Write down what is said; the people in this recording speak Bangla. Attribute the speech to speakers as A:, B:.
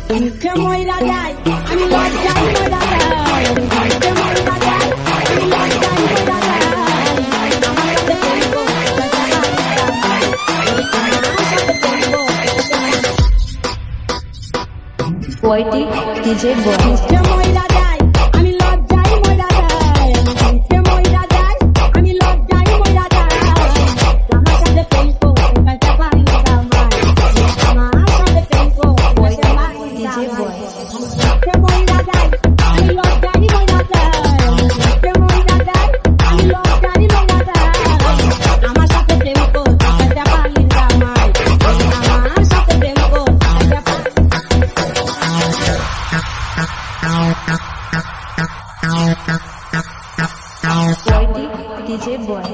A: মুখে ময়রা যায় আমি লজ্জায় ময়রা যাই, মুখে ময়রা যায় আমি লজ্জায় ময়রা যাই। আমার সাথে প্রেম করতে চাই, আমার সাথে প্রেম করতে চাই।
B: Poetic DJ Boy.
A: মুখে ময়রা যায় আমি লজ্জায় ময়রা যাই, মুখে ময়রা যায় আমি লজ্জায় ময়রা যাই। আমার সাথে প্রেম করতে পারি না জামাই, আমার সাথে প্রেম করতে পারি না
B: DJ Boy.
A: মুখে ময়রা যায় আমি লজ্জায় ময়রা যাই, মুখে ময়রা যায় আমি লজ্জায় ময়রা যাই। আমার সাথে প্রেম করতে পারি না জামাই, আমার সাথে প্রেম করতে পারি।
B: Poetic DJ Boy.